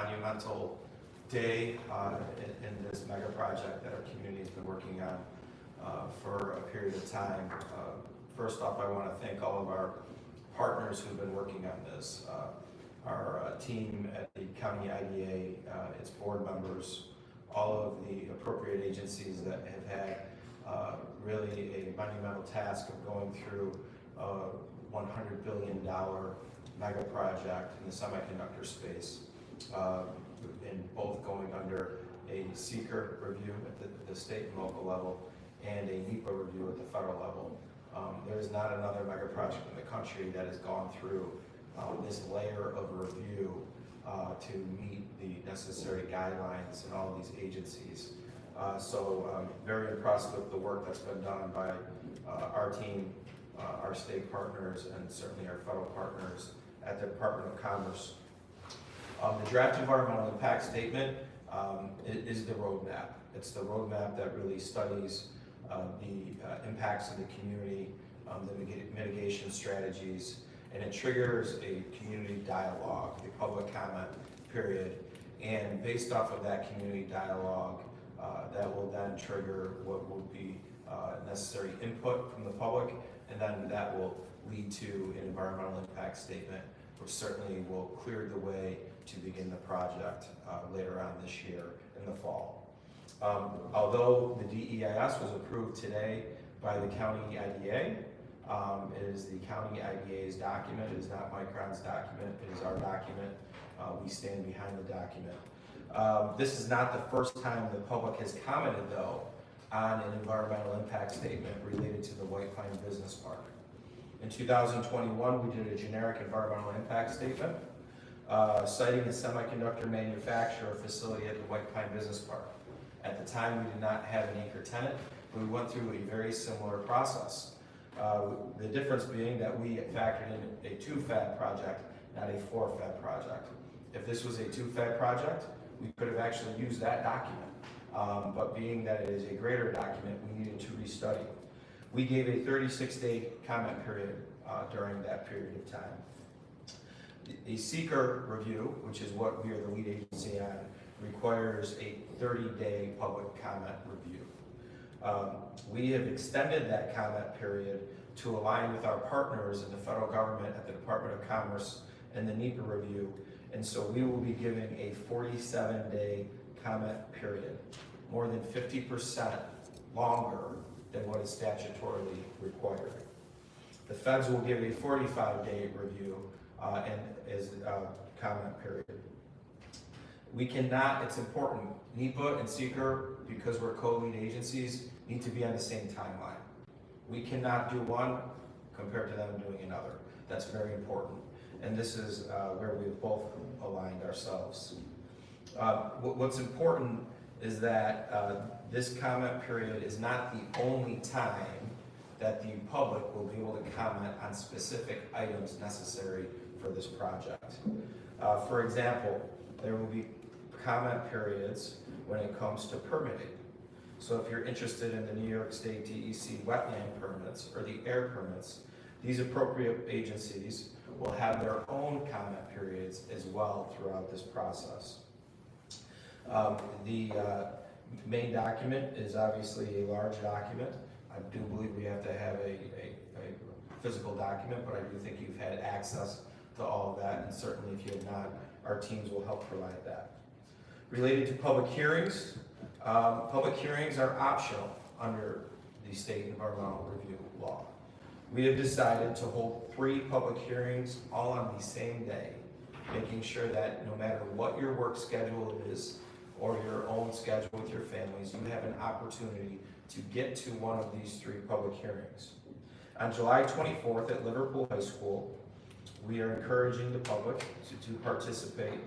monumental day in this mega project that our community has been working on for a period of time. First off, I want to thank all of our partners who've been working on this. Our team at the County IDA, its board members, all of the appropriate agencies that have had really a monumental task of going through a $100 billion mega project in the semiconductor space, and both going under a seeker review at the state and local level and a NEPA review at the federal level. There's not another mega project in the country that has gone through this layer of review to meet the necessary guidelines in all of these agencies. So I'm very impressed with the work that's been done by our team, our state partners, and certainly our federal partners at the Department of Commerce. The draft environmental impact statement is the roadmap. It's the roadmap that really studies the impacts of the community, the mitigation strategies, and it triggers a community dialogue, a public comment period. And based off of that community dialogue, that will then trigger what will be necessary input from the public, and then that will lead to an environmental impact statement, which certainly will clear the way to begin the project later on this year in the fall. Although the DEIS was approved today by the County IDA, it is the County IDA's document. It is not Micron's document. It is our document. We stand behind the document. This is not the first time the public has commented, though, on an environmental impact statement related to the White Pine Business Park. In 2021, we did a generic environmental impact statement citing a semiconductor manufacturer facility at the White Pine Business Park. At the time, we did not have an anchor tenant, but we went through a very similar process. The difference being that we factored in a 2-fab project, not a 4-fab project. If this was a 2-fab project, we could have actually used that document. But being that it is a greater document, we needed to restudy. We gave a 36-day comment period during that period of time. A seeker review, which is what we are the lead agency on, requires a 30-day public comment review. We have extended that comment period to align with our partners in the federal government at the Department of Commerce and the NEPA review, and so we will be giving a 47-day comment period, more than 50% longer than what is statutorily required. The feds will give a 45-day review and as a comment period. We cannot, it's important, NEPA and seeker, because we're co-lead agencies, need to be on the same timeline. We cannot do one compared to them doing another. That's very important. And this is where we've both aligned ourselves. What's important is that this comment period is not the only time that the public will be able to comment on specific items necessary for this project. For example, there will be comment periods when it comes to permitting. So if you're interested in the New York State DEC wetland permits or the air permits, these appropriate agencies will have their own comment periods as well throughout this process. The main document is obviously a large document. I do believe we have to have a physical document, but I do think you've had access to all of that, and certainly if you have not, our teams will help provide that. Related to public hearings are optional under the state environmental review law. We have decided to hold 3 public hearings all on the same day, making sure that no matter what your work schedule is or your own schedule with your families, you have an opportunity to get to one of these 3 public hearings. On July 24th at Liverpool High School, we are encouraging the public to participate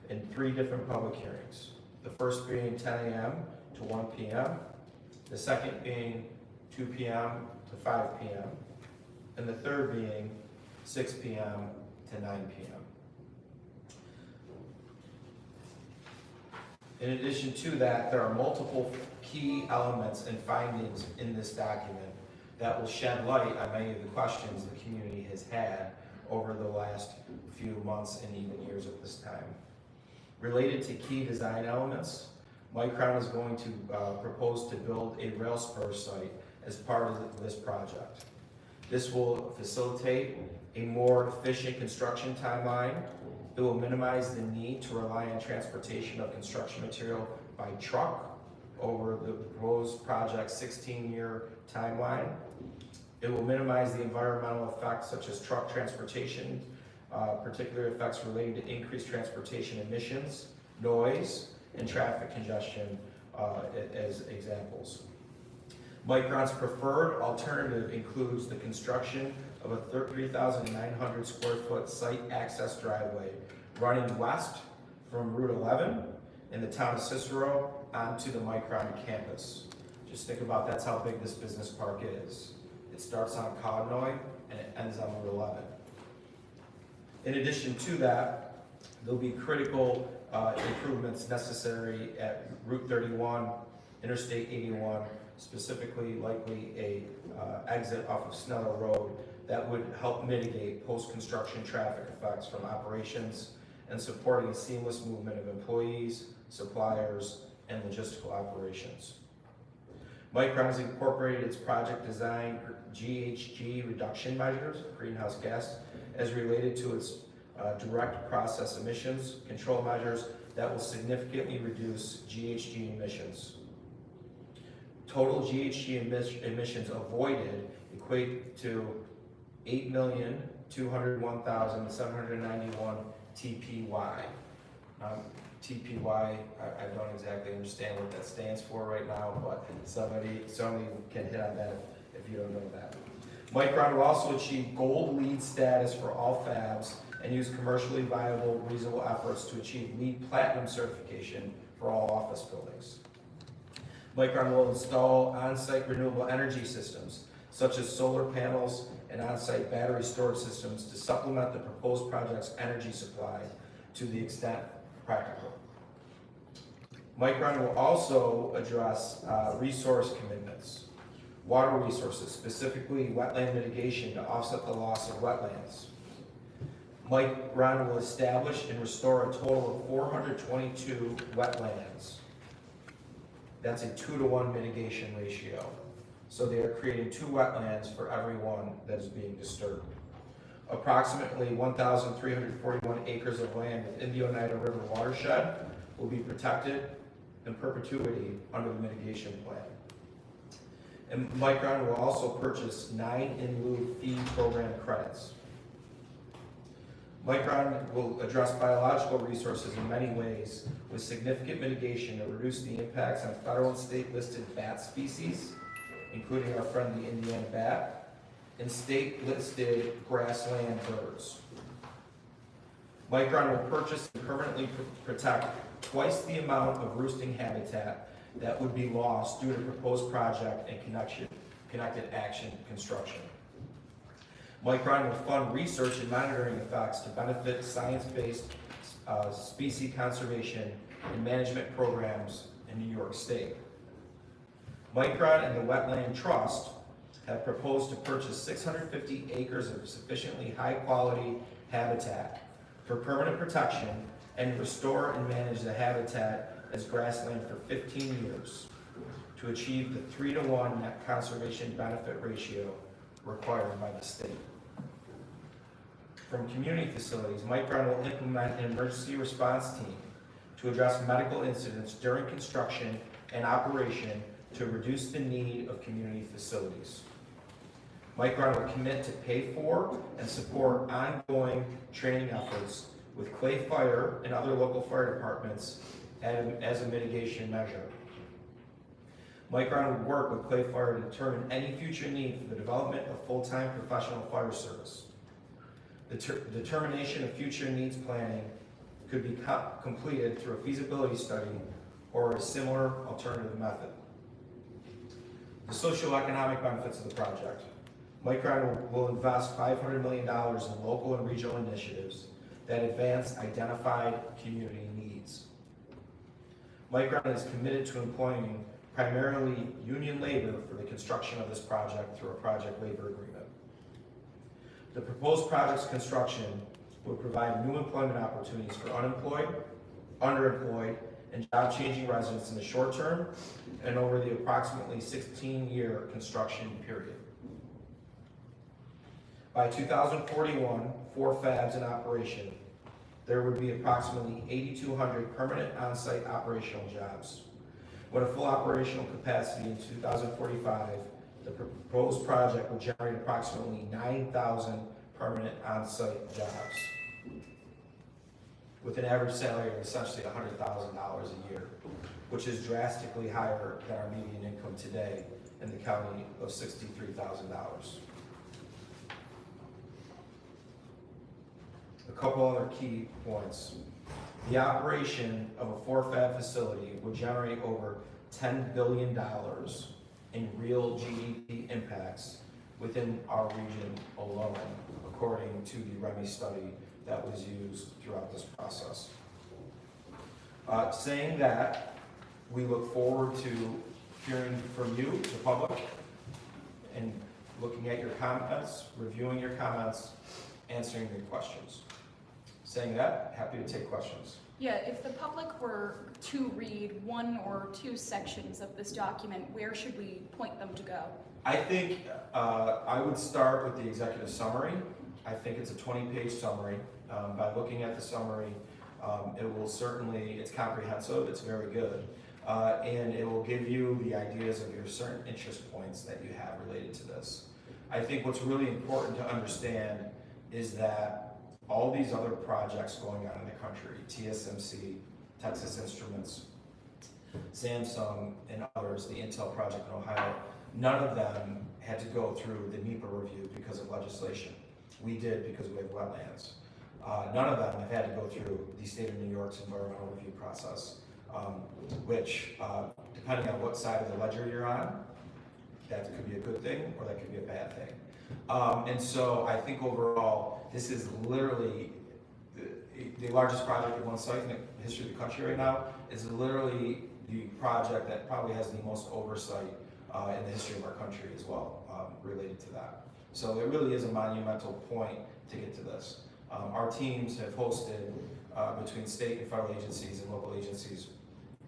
in 3 different public hearings. The first being 10 a.m. to 1 p.m., the second being 2 p.m. to 5 p.m., and the third being 6 p.m. to 9 p.m. In addition to that, there are multiple key elements and findings in this document that will shed light on many of the questions the community has had over the last few months and even years at this time. Related to key design elements, Micron is going to propose to build a rail spur site as part of this project. This will facilitate a more efficient construction timeline. It will minimize the need to rely on transportation of construction material by truck over the proposed project's 16-year timeline. It will minimize the environmental effects such as truck transportation, particular effects relating to increased transportation emissions, noise, and traffic congestion as examples. Micron's preferred alternative includes the construction of a 3,900 square foot site access driveway running west from Route 11 in the town of Cicero onto the Micron campus. Just think about that's how big this business park is. It starts on Cognoy and it ends on Route 11. In addition to that, there'll be critical improvements necessary at Route 31, Interstate 81, specifically likely a exit off of Sneller Road that would help mitigate post-construction traffic effects from operations and supporting a seamless movement of employees, suppliers, and logistical operations. Micron has incorporated its project design GHG reduction measures, greenhouse gas, as related to its direct process emissions control measures that will significantly reduce GHG emissions. Total GHG emissions avoided equate to 8,201,791 TPY. TPY, I don't exactly understand what that stands for right now, but somebody can hit on that if you don't know that. Micron will also achieve gold LEED status for all fabs and use commercially viable, reasonable efforts to achieve LEED Platinum certification for all office buildings. Micron will install on-site renewable energy systems, such as solar panels and on-site battery storage systems to supplement the proposed project's energy supply to the extent practical. Micron will also address resource commitments, water resources, specifically wetland mitigation to offset the loss of wetlands. Micron will establish and restore a total of 422 wetlands. That's a 2-to-1 mitigation ratio. So they are creating 2 wetlands for every one that is being disturbed. Approximately 1,341 acres of land within the Oneida River watershed will be protected in perpetuity under the mitigation plan. And Micron will also purchase 9 in lieu fee program credits. Micron will address biological resources in many ways with significant mitigation to reduce the impacts on federal and state listed bat species, including our friendly Indiana bat, and state listed grassland birds. Micron will purchase and permanently protect twice the amount of roosting habitat that would be lost due to proposed project and connected action construction. Micron will fund research and monitoring effects to benefit science-based species conservation and management programs in New York State. Micron and the Wetland Trust have proposed to purchase 650 acres of sufficiently high-quality habitat for permanent protection and restore and manage the habitat as grassland for 15 years to achieve the 3-to-1 net conservation benefit ratio required by the state. From community facilities, Micron will implement an emergency response team to address medical incidents during construction and operation to reduce the need of community facilities. Micron will commit to pay for and support ongoing training efforts with Clay Fire and other local fire departments as a mitigation measure. Micron will work with Clay Fire to determine any future need for the development of full-time professional fire service. The determination of future needs planning could be completed through a feasibility study or a similar alternative method. The socioeconomic benefits of the project. Micron will invest $500 million in local and regional initiatives that advance identified community needs. Micron is committed to employing primarily union labor for the construction of this project through a project labor agreement. The proposed project's construction would provide new employment opportunities for unemployed, underemployed, and job-changing residents in the short term and over the approximately 16-year construction period. By 2041, 4 fabs in operation, there would be approximately 8,200 permanent on-site operational jobs. With a full operational capacity in 2045, the proposed project will generate approximately 9,000 permanent on-site jobs, with an average salary of essentially $100,000 a year, which is drastically higher than our median income today in the county of $63,000. A couple other key points. The operation of a 4 fab facility would generate over $10 billion in real GDP impacts within our region alone, according to the REMI study that was used throughout this process. Saying that, we look forward to hearing from you, the public, and looking at your comments, reviewing your comments, answering your questions. Saying that, happy to take questions. Yeah, if the public were to read 1 or 2 sections of this document, where should we point them to go? I think I would start with the executive summary. I think it's a 20-page summary. By looking at the summary, it will certainly, it's comprehensive, it's very good, and it will give you the ideas of your certain interest points that you have related to this. I think what's really important to understand is that all these other projects going on in the country, TSMC, Texas Instruments, Samsung, and others, the Intel project in Ohio, none of them had to go through the NEPA review because of legislation. We did because we have wetlands. None of them have had to go through the state of New York's environmental review process, which, depending on what side of the ledger you're on, that could be a good thing or that could be a bad thing. And so I think overall, this is literally the largest project of one site in the history of the country right now. It's literally the project that probably has the most oversight in the history of our country as well, related to that. So it really is a monumental point to get to this. Our teams have hosted, between state and federal agencies and local agencies,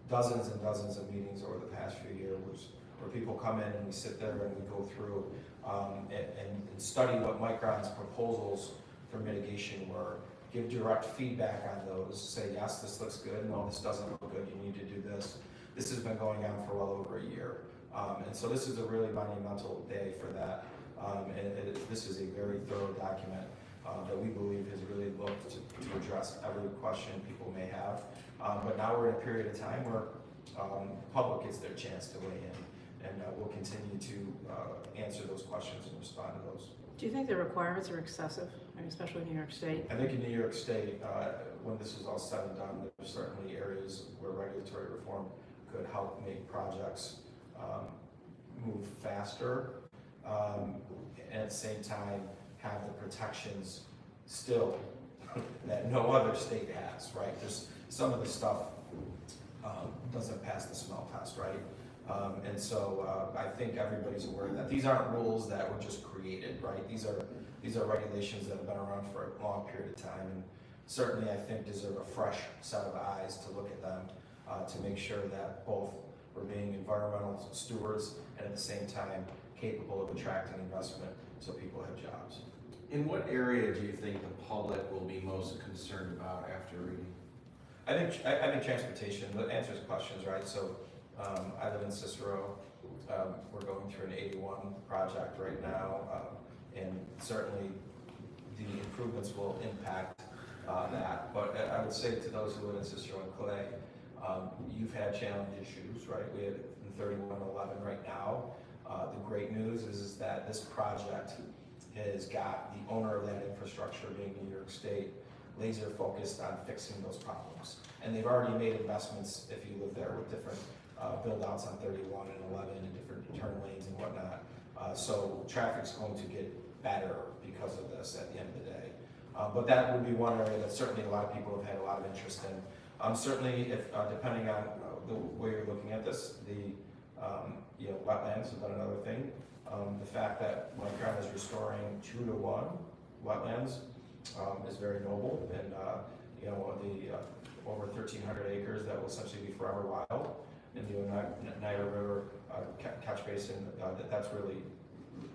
dozens and dozens of meetings over the past few years where people come in and we sit there and we go through and study what Micron's proposals for mitigation were, give direct feedback on those, say, yes, this looks good, no, this doesn't look good, you need to do this. This has been going on for well over a year. And so this is a really monumental day for that. This is a very thorough document that we believe has really looked to address every question people may have. But now we're in a period of time where the public gets their chance to weigh in, and we'll continue to answer those questions and respond to those. Do you think the requirements are excessive, especially in New York State? I think in New York State, when this is all said and done, there's certainly areas where regulatory reform could help make projects move faster, and at the same time have the protections still that no other state has, right? There's some of the stuff doesn't pass the smell test, right? And so I think everybody's aware that these aren't rules that were just created, right? These are regulations that have been around for a long period of time, and certainly I think deserve a fresh set of eyes to look at them to make sure that both we're being environmental stewards and at the same time capable of attracting investment so people have jobs. In what area do you think the public will be most concerned about after reading? I think transportation answers questions, right? So I live in Cicero. We're going through an 81 project right now, and certainly the improvements will impact that. But I would say to those who live in Cicero and Clay, you've had challenge issues, right? We have in 3111 right now. The great news is that this project has got the owner of that infrastructure, being New York State, laser focused on fixing those problems. And they've already made investments, if you live there, with different build outs on 31 and 11 and different turn lanes and whatnot. So traffic's going to get better because of this at the end of the day. But that would be one area that certainly a lot of people have had a lot of interest in. Certainly, if depending on the way you're looking at this, the wetlands have been another thing. The fact that Micron is restoring 2-to-1 wetlands is very noble, and over 1,300 acres that will essentially be forever wild in the Oneida River catch basin. That's really,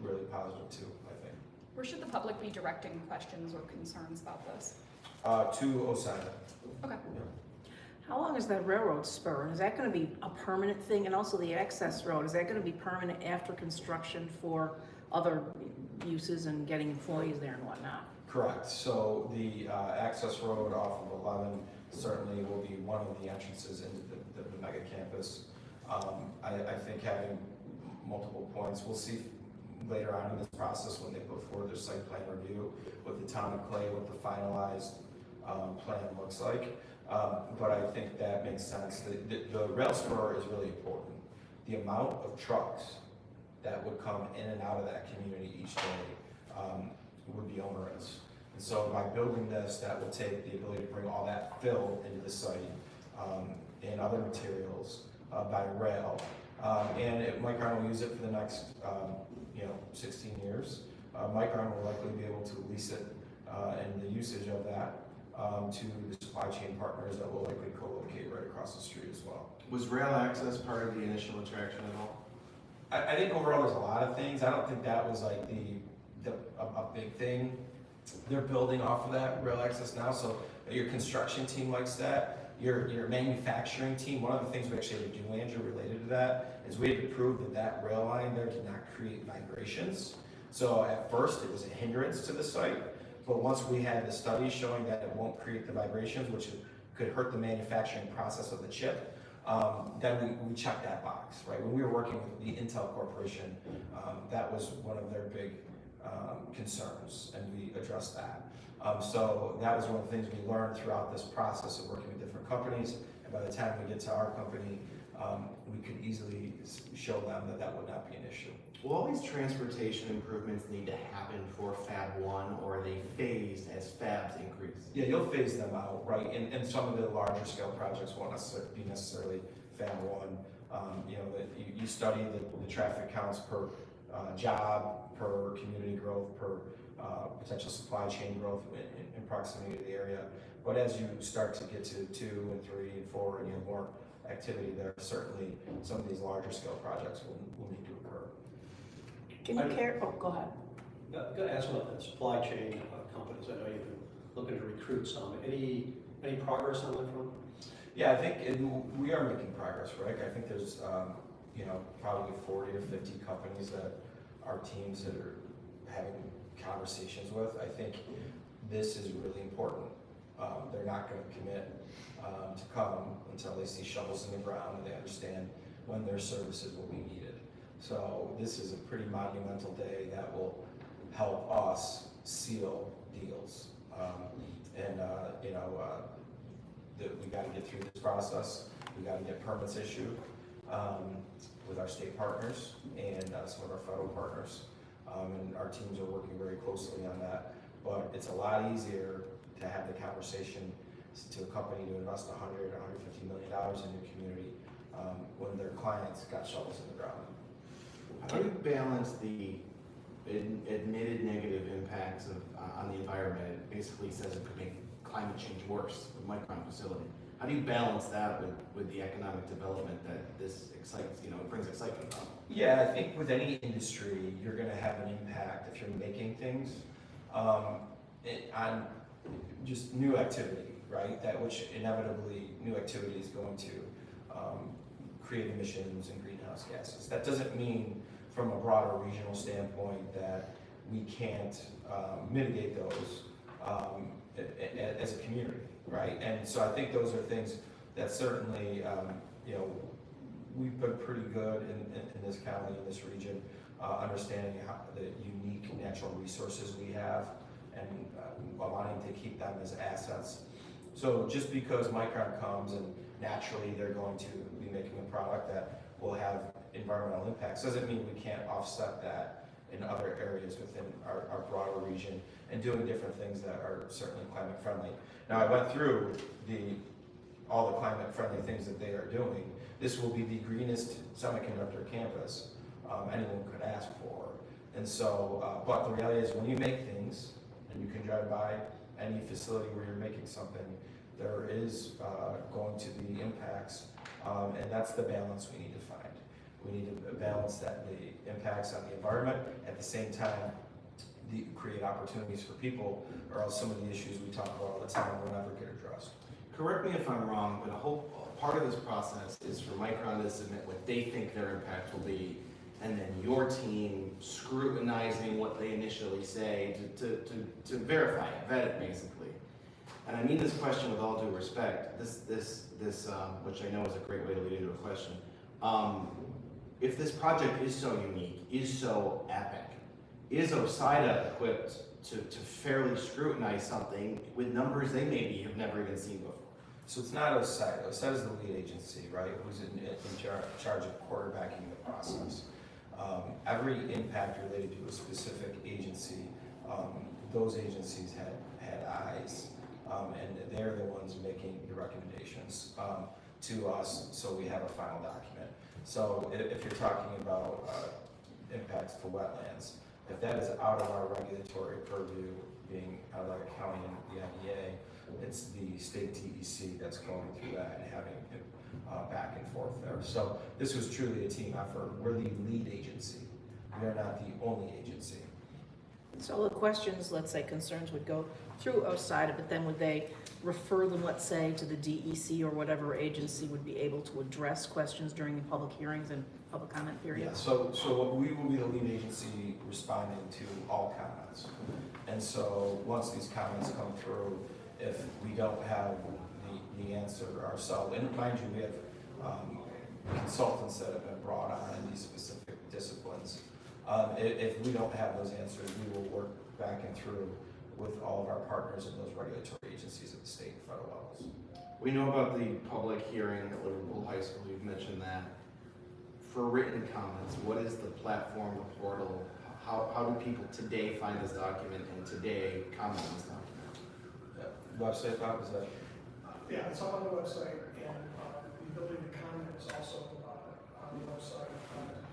really positive too, I think. Where should the public be directing questions or concerns about this? To OCIDA. Okay. How long is that railroad spur? And is that gonna be a permanent thing? And also the access road, is that gonna be permanent after construction for other uses and getting employees there and whatnot? Correct. So the access road off of 11 certainly will be one of the entrances into the mega campus. I think having multiple points, we'll see later on in this process when they put forward their site plan review with the town of Clay, what the finalized plan looks like. But I think that makes sense. The rail spur is really important. The amount of trucks that would come in and out of that community each day would be onerous. And so by building this, that will take the ability to bring all that fill into the site and other materials by rail. Micron will use it for the next 16 years. Micron will likely be able to lease it and the usage of that to the supply chain partners that will likely co-locate right across the street as well. Was rail access part of the initial attraction at all? I think overall there's a lot of things. I don't think that was like a big thing. They're building off of that rail access now, so your construction team likes that. Your manufacturing team, one of the things we actually had to do, Andrew, related to that, is we had to prove that rail line there did not create vibrations. So at first it was a hindrance to the site, but once we had the studies showing that it won't create the vibrations, which could hurt the manufacturing process of the chip, then we checked that box, right? When we were working with the Intel Corporation, that was one of their big concerns, and we addressed that. So that was one of the things we learned throughout this process of working with different companies, and by the time we get to our company, we could easily show them that would not be an issue. Will all these transportation improvements need to happen for Fab 1, or are they phased as fabs increase? Yeah, you'll phase them out, right? And some of the larger scale projects won't necessarily Fab 1. You study the traffic counts per job, per community growth, per potential supply chain growth in proximity to the area. But as you start to get to 2 and 3 and 4 and you have more activity there, certainly some of these larger scale projects will need to occur. Can you go ahead. Got to ask about the supply chain companies. I know you've been looking to recruit some. Any progress on that front? Yeah, I think we are making progress, right? I think there's probably 40 or 50 companies that our teams are having conversations with. I think this is really important. They're not going to commit to come until they see shovels in the ground and they understand when their services will be needed. So this is a pretty monumental day that will help us seal deals. We got to get through this process. We got to get permits issued with our state partners and some of our federal partners. And our teams are working very closely on that. But it's a lot easier to have the conversation to a company to invest $100 or $150 million in your community when their clients got shovels in the ground. How do you balance the admitted negative impacts on the environment? It basically says it could make climate change worse with Micron facility. How do you balance that with the economic development that this excites, it brings excitement about? Yeah, I think with any industry, you're going to have an impact if you're making things on just new activity, right? That which inevitably new activity is going to create emissions and greenhouse gases. That doesn't mean from a broader regional standpoint that we can't mitigate those as a community, right? And so I think those are things that certainly, we've been pretty good in this county, in this region, understanding the unique natural resources we have and wanting to keep them as assets. So just because Micron comes and naturally they're going to be making a product that will have environmental impacts doesn't mean we can't offset that in other areas within our broader region and doing different things that are certainly climate friendly. Now I went through all the climate friendly things that they are doing. This will be the greenest semiconductor campus anyone could ask for. And so, but the reality is when you make things and you can drive by any facility where you're making something, there is going to be impacts, and that's the balance we need to find. We need to balance that, the impacts on the environment, at the same time, create opportunities for people, or else some of the issues we talk about all the time will never get addressed. Correct me if I'm wrong, but a whole part of this process is for Micron to submit what they think their impact will be, and then your team scrutinizing what they initially say to verify it, vet it basically. And I mean this question with all due respect, this which I know is a great way to lead into a question. If this project is so unique, is so epic, is OCIDA equipped to fairly scrutinize something with numbers they maybe have never even seen before? So it's not OCIDA. OCIDA is the lead agency, right, who's in charge of quarterbacking the process. Every impact related to a specific agency, those agencies had eyes, and they're the ones making the recommendations to us, so we have a final document. So if you're talking about impacts to wetlands, if that is out of our regulatory purview, being Onondaga County and the IDA, it's the state DEC that's going through that and having back and forth there. So this was truly a team effort. We're the lead agency. We are not the only agency. So the questions, let's say concerns would go through OCIDA, but then would they refer them, let's say, to the DEC or whatever agency would be able to address questions during the public hearings and public comment Yeah, period? so we will be the lead agency responding to all comments. And so once these comments come through, if we don't have the answer ourselves, and mind you, we have consultants that have been brought on in these specific disciplines. If we don't have those answers, we will work back and through with all of our partners in those regulatory agencies at the state and federal levels. We know about the public hearing at Liverpool High School, you've mentioned that. For written comments, what is the platform, the portal? How do people today find this document and today comment on this document? Website, Bob, is that? Yeah, it's all on the website, and the ability to comment is also on the website.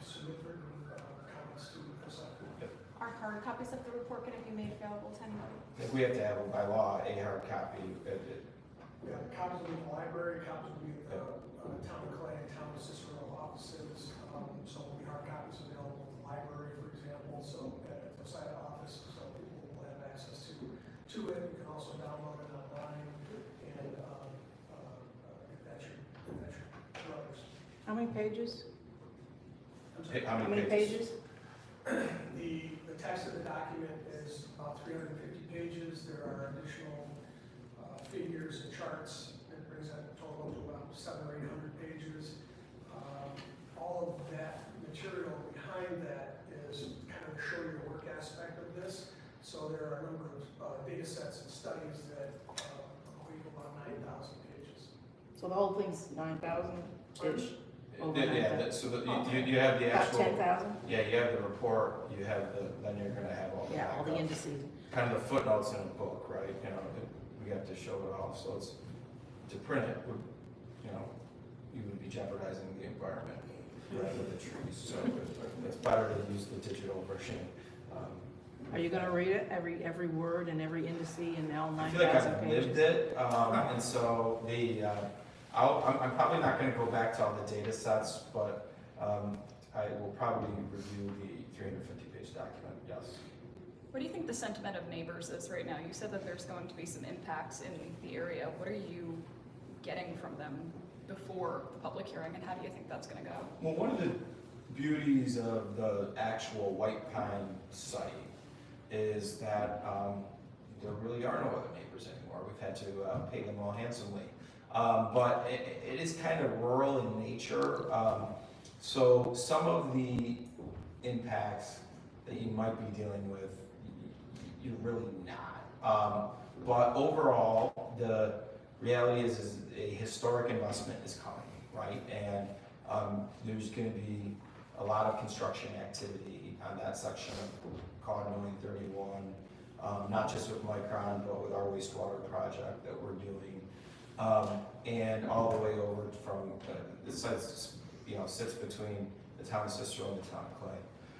Submit written comments to the site. Are hard copies of the report going to be made available to anybody? If we have to have, by law, a hard copy. Yeah, copies will be in the library, copies will be in the town of Clay and town of Cicero offices. So will be hard copies available in the library, for example, so at the site office, so people will have access to it. You can also download it online and get that your brothers. How many pages? How How many pages? The text of the document is about 350 pages. There are additional figures and charts that brings that total to about 700 or 800 pages. All of that material behind that is kind of the show your work aspect of this. So there are a number of data sets and studies that equate to about 9,000 pages. So the whole thing's 9,000-ish? Over Yeah, 9,000. so you have the About actual. 10,000? Yeah, you have the report, you have then you're gonna have all the. Yeah, all the backup. indices. Kind of the footnotes in a book, right, you know, we have to show it off, so it's, to print it, would, you know, you would be jeopardizing the environment, right, with the trees, so it's better to use the digital version. Are you gonna read it, every word and every indice and all I feel like 9,000 I've pages? lived it, and so I'm probably not gonna go back to all the data sets, but, I will probably review the 350-page document, yes. What do you think the sentiment of neighbors is right now? You said that there's going to be some impacts in the area. What are you getting from them before the public hearing, and how do you think that's going to go? Well, one of the beauties of the actual White Pine site is that there really are no other neighbors anymore. We've had to pay them all handsomely. But it is kind of rural in nature. So some of the impacts that you might be dealing with, you're really not. But overall, the reality is a historic investment is coming, right? And there's going to be a lot of construction activity on that section of County 31, not just with Micron, but with our wastewater project that we're doing, and all the way over from the site, sits between the town of Cicero and the town of Clay.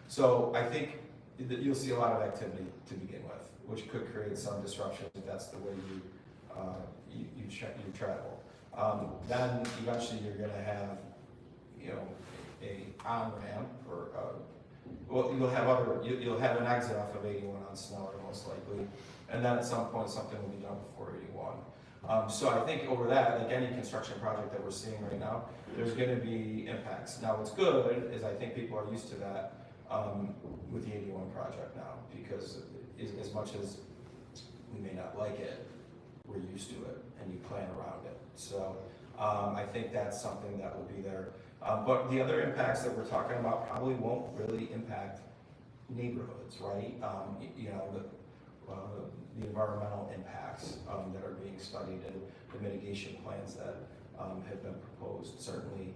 So I think that you'll see a lot of activity to begin with, which could create some disruption if that's the way you you travel. Then eventually you're gonna have, you know, a on-ramp or, well, you'll have an exit off of 81 on Sneller most likely. And then at some point, something will be done before 81. So I think over that, like any construction project that we're seeing right now, there's gonna be impacts. Now, what's good is I think people are used to that with the 81 project now, because as much as we may not like it, we're used to it and you plan around it. So I think that's something that will be there. But the other impacts that we're talking about probably won't really impact neighborhoods, right? You know, the environmental impacts that are being studied and the mitigation plans that have been proposed. Certainly,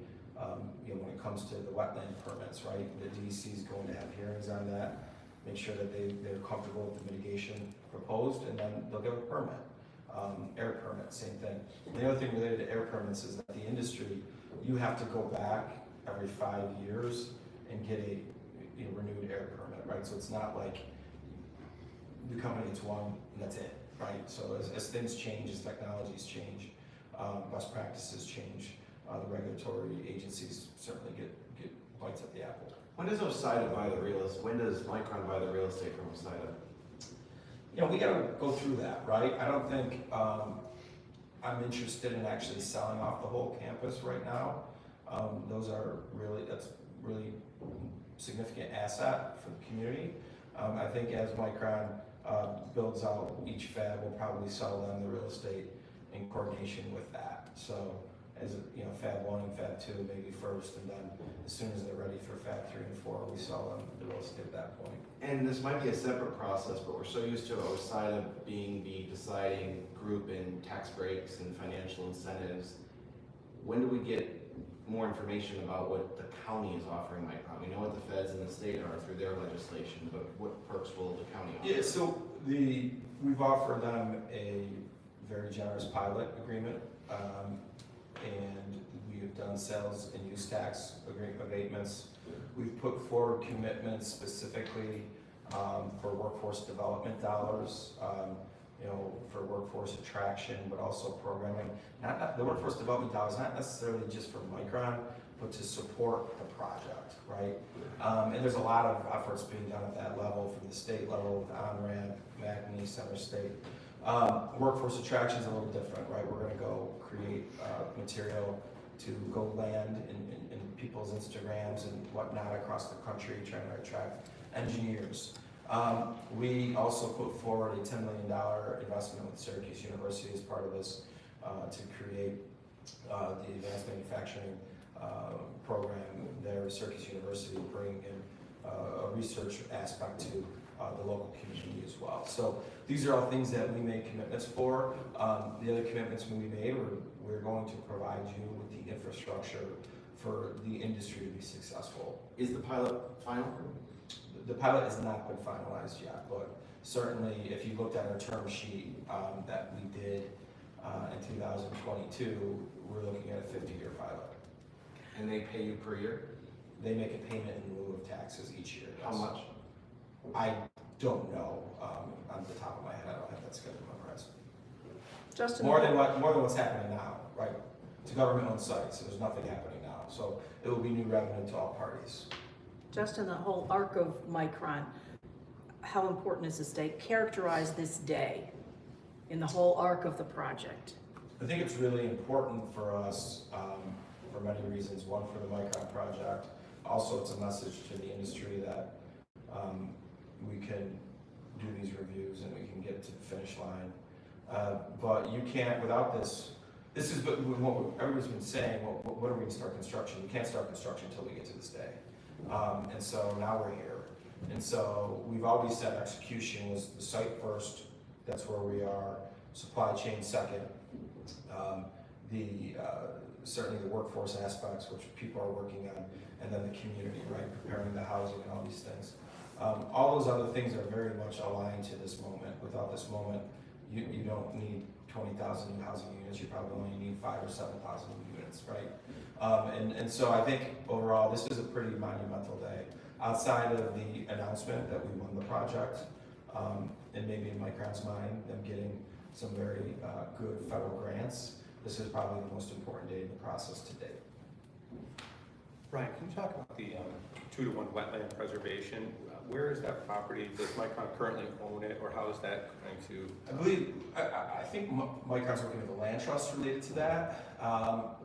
you know, when it comes to the wetland permits, right? The DEC is going to have hearings on that, make sure that they're comfortable with the mitigation proposed, and then they'll give a permit. Air permit, same thing. And the other thing related to air permits is that the industry, you have to go back every 5 years and get a renewed air permit, right? So it's not like the company gets one and that's it, right? So as things change, as technologies change, best practices change, the regulatory agencies certainly get bites at the apple. When does OCIDA buy the real estate? When does Micron buy the real estate from OCIDA? You know, we gotta go through that, right? I don't think I'm interested in actually selling off the whole campus right now. That's really significant asset for the community. I think as Micron builds out each fab, we'll probably sell them the real estate in coordination with that. So as you know, Fab 1 and Fab 2 maybe first, and then as soon as they're ready for Fab 3 and 4, we sell them the real estate at that point. And this might be a separate process, but we're so used to OCIDA being the deciding group in tax breaks and financial incentives. When do we get more information about what the county is offering Micron? We know what the feds and the state are through their legislation, but what perks will the county offer? Yeah, so we've offered them a very generous pilot agreement, and we have done sales and use tax abatements. We've put forward commitments specifically for workforce development dollars, you know, for workforce attraction, but also programming. Not the workforce development dollars, not necessarily just for Micron, but to support the project, right? And there's a lot of efforts being done at that level, from the state level, with OnRamp, MACNY, Center State. Workforce attraction is a little different, right? We're gonna go create material to go land in people's Instagrams and whatnot across the country, trying to attract engineers. We also put forward a $10 million investment with Syracuse University as part of this to create the advanced manufacturing program there at Syracuse University, bringing in a research aspect to the local community as well. So these are all things that we made commitments for. The other commitments we made were we're going to provide you with the infrastructure for the industry to be successful. Is the pilot final? The pilot has not been finalized yet, but certainly if you looked at our term sheet that we did in 2022, we're looking at a 50-year pilot. And they pay you per year? They make a payment in lieu of taxes each year. How Yes. much? I don't know on the top of my head. I don't have that schedule memorized. Justin, More than what's happening now, right? It's a government-owned site, so there's nothing happening now. So it will be new revenue to all parties. Just in the whole arc of Micron, how important is this day? Characterize this day in the whole arc of the project. I think it's really important for us for many reasons. One, for the Micron project. Also, it's a message to the industry that we can do these reviews and we can get to the finish line. But you can't, without this, this is what everybody's been saying, well, when are we going to start construction? We can't start construction until we get to this day. And so now we're here. And so we've always said execution was the site first, that's where we are, supply chain second, certainly the workforce aspects, which people are working on, and then the community, right, preparing the housing and all these things. All those other things are very much aligned to this moment. Without this moment, you don't need 20,000 new housing units, you probably only need 5,000 or 7,000 units, right? And so I think overall, this is a pretty monumental day. Outside of the announcement that we won the project, and maybe in Micron's mind, them getting some very good federal grants. This is probably the most important day in the process to date. Brian, can you talk about the 2-to-1 wetland preservation? Where is that property? Does Micron currently own it, or how is that going to? I believe, I think Micron's working with the land trust related to that.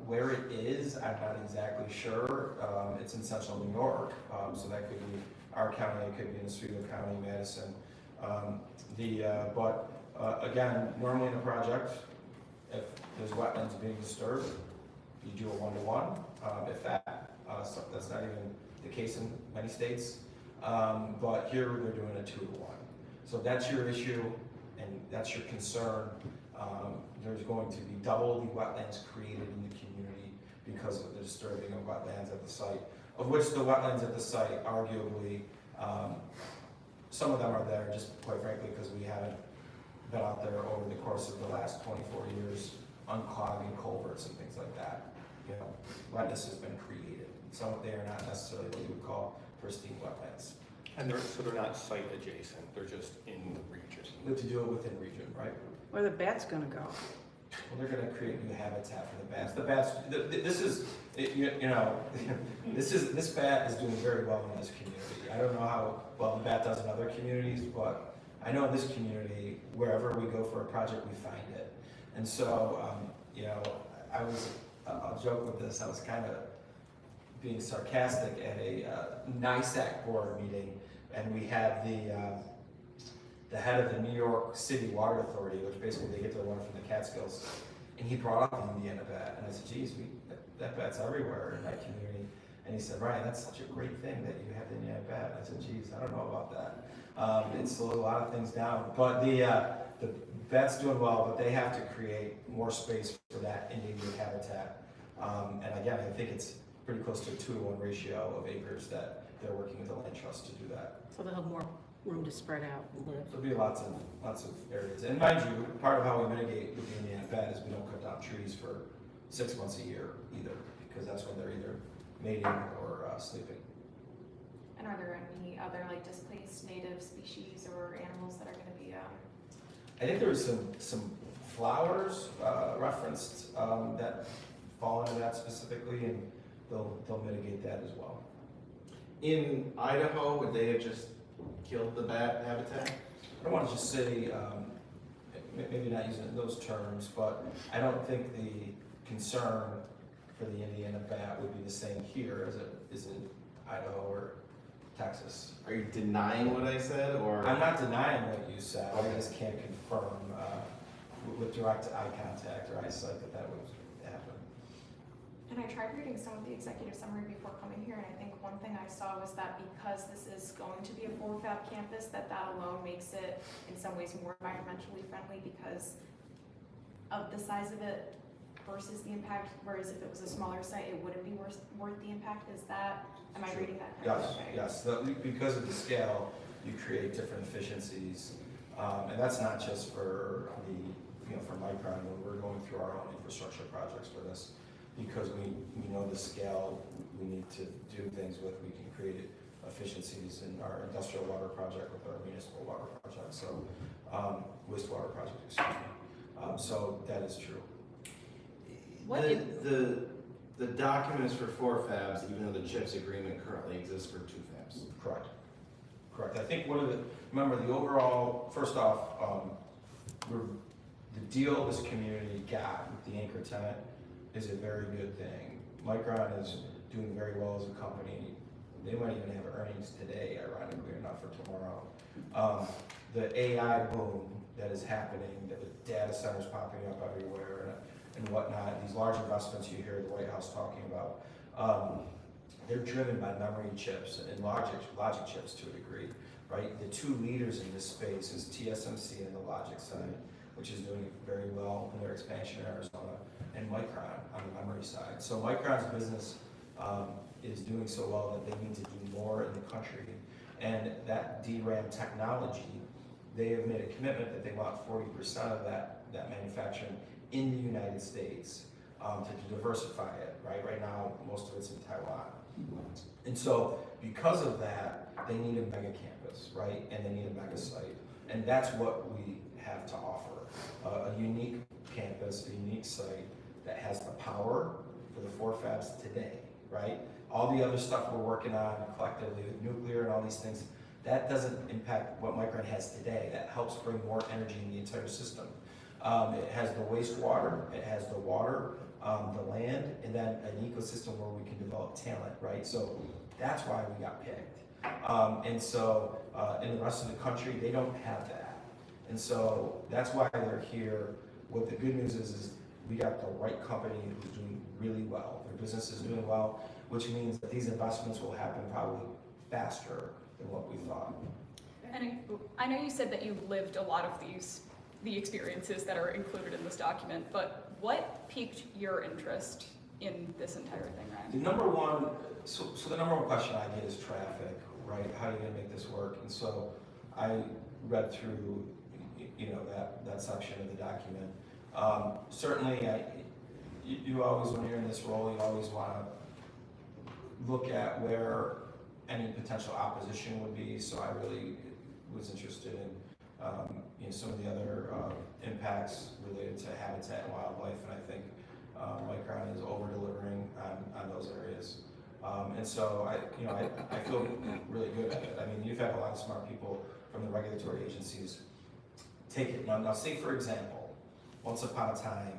Where it is, I'm not exactly sure. It's in central New York, so that could be our county, it could be in Oswego County, Madison. Again, normally in a project, if there's wetlands being disturbed, you do a 1-to-1, if that. So that's not even the case in many states. But here they're doing a 2-to-1. So if that's your issue and that's your concern, there's going to be double the wetlands created in the community because of the disturbing of wetlands at the site, of which the wetlands at the site, arguably, some of them are there just quite frankly because we haven't been out there over the course of the last 24 years unclogging culverts and things like that. You know, wetness has been created. Some of they are not necessarily what you would call pristine wetlands. And they're not site adjacent, they're just in the region. We have to do it within region, right? Where the bat's gonna go? Well, they're gonna create new habitat for the bats. The bats, this is, you know, this bat is doing very well in this community. I don't know how well the bat does in other communities, but I know in this community, wherever we go for a project, we find it. And so, you know, I'll joke with this, I was kind of being sarcastic at a NISAC board meeting, and we had the head of the New York City Water Authority, which basically they get their water from the Catskills, and he brought up the Indiana bat, and I said, geez, that bat's everywhere in my community. And he said, Ryan, that's such a great thing that you have the Indiana bat. I said, geez, I don't know about that. It slowed a lot of things down, but the bat's doing well, but they have to create more space for that endangered habitat. And again, I think it's pretty close to a 2-to-1 ratio of acres that they're working with the land trust to do that. So they'll have more room to spread out and live. There'll be lots of areas. And mind you, part of how we mitigate with the Indiana bat is we don't cut down trees for 6 months a year either, because that's when they're either mating or sleeping. And are there any other like displaced native species or animals that are going to be? I think there was some flowers referenced that fall into that specifically, and they'll mitigate that as well. In Idaho, would they have just killed the bat habitat? I don't want to just say, maybe not using those terms, but I don't think the concern for the Indiana bat would be the same here as it is in Idaho or Texas. Are you denying what I said, or? I'm not denying what you said, I just can't confirm with direct eye contact or eyesight that would happen. And I tried reading some of the executive summary before coming here, and I think one thing I saw was that because this is going to be a 4-fab campus, that alone makes it in some ways more environmentally friendly because of the size of it versus the impact, whereas if it was a smaller site, it wouldn't be worth the impact. Am I reading that correctly? Yes, because of the scale, you create different efficiencies. And that's not just for for Micron, when we're going through our own infrastructure projects for this, because we know the scale we need to do things with, we can create efficiencies in our industrial water project with our municipal water project, so wastewater project, excuse me. So that is true. The document is for 4 fabs, even though the CHIPS agreement currently exists for 2 fabs. Correct. Correct. I think remember the overall, first off, the deal this community got with the anchor tenant is a very good thing. Micron is doing very well as a company. They might even have earnings today, ironically enough, for tomorrow. The AI boom that is happening, the data centers popping up everywhere and whatnot, these large investments you hear the White House talking about, they're driven by memory chips and logic chips to a degree, right? The 2 leaders in this space is TSMC on the logic side, which is doing very well in their expansion in Arizona, and Micron on the memory side. So Micron's business is doing so well that they need to do more in the country. And that DRAM technology, they have made a commitment that they want 40% of that manufacturing in the United States to diversify it, right? Right now, most of it's in Taiwan. And so because of that, they need a mega campus, right? And they need a mega site. And that's what we have to offer. A unique campus, a unique site that has the power for the four fabs today, right? All the other stuff we're working on collectively with nuclear and all these things, that doesn't impact what Micron has today. That helps bring more energy in the entire system. It has the wastewater, it has the water, the land, and then an ecosystem where we can develop talent, right? So that's why we got picked. And so in the rest of the country, they don't have that. And so that's why they're here. What the good news is we got the right company who's doing really well. Their business is doing well, which means that these investments will happen probably faster than what we thought. And I know you said that you lived a lot of the experiences that are included in this document, but what piqued your interest in this entire thing, Ryan? The number one, so the number one question I get is traffic, right? How are you gonna make this work? And so I read through, that section of the document. Certainly, you always, when you're in this role, you always wanna look at where any potential opposition would be. So I really was interested in, some of the other impacts related to habitat and wildlife, and I think Micron is over-delivering on those areas. And so I feel really good at it. I mean, you've had a lot of smart people from the regulatory agencies take it. Now say for example, once upon a time,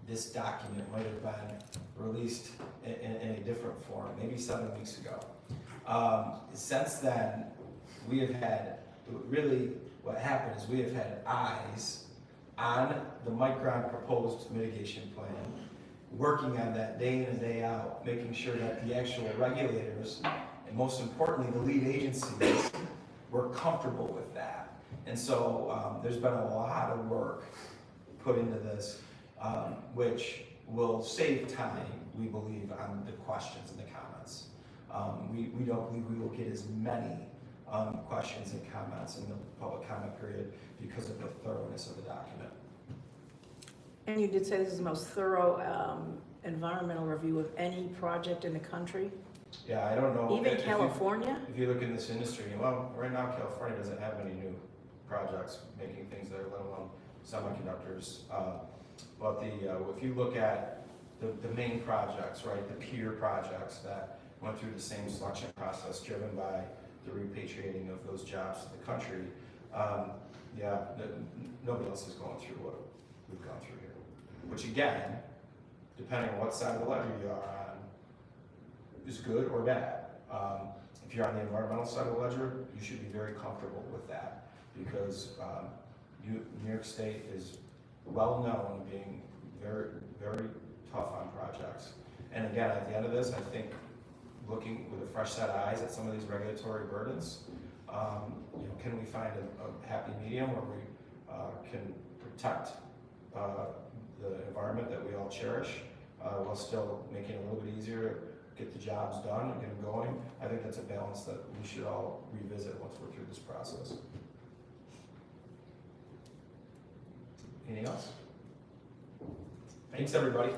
this document might have been released in a different form, maybe 7 weeks ago. Since then, we have had, really what happened is we have had eyes on the Micron proposed mitigation plan, working on that day in and day out, making sure that the actual regulators, and most importantly, the lead agencies, were comfortable with that. And so there's been a lot of work put into this, which will save time, we believe, on the questions and the comments. We don't believe we will get as many questions and comments in the public comment period because of the thoroughness of the document. And you did say this is the most thorough environmental review of any project in the country? Yeah, I don't know. Even California? If you look in this industry, well, right now California doesn't have any new projects making things there, let alone semiconductors. But if you look at the main projects, right, the peer projects that went through the same selection process driven by the repatriating of those jobs to the country, nobody else is going through what we've gone through here. Which again, depending on what side of the ledger you are on, is good or bad. If you're on the environmental side of the ledger, you should be very comfortable with that because New York State is well known being very, very tough on projects. And again, at the end of this, I think looking with a fresh set of eyes at some of these regulatory burdens, can we find a happy medium where we can protect the environment that we all cherish while still making it a little bit easier to get the jobs done and get them going? I think that's a balance that we should all revisit once we're through this process. Anything else? Thanks, everybody.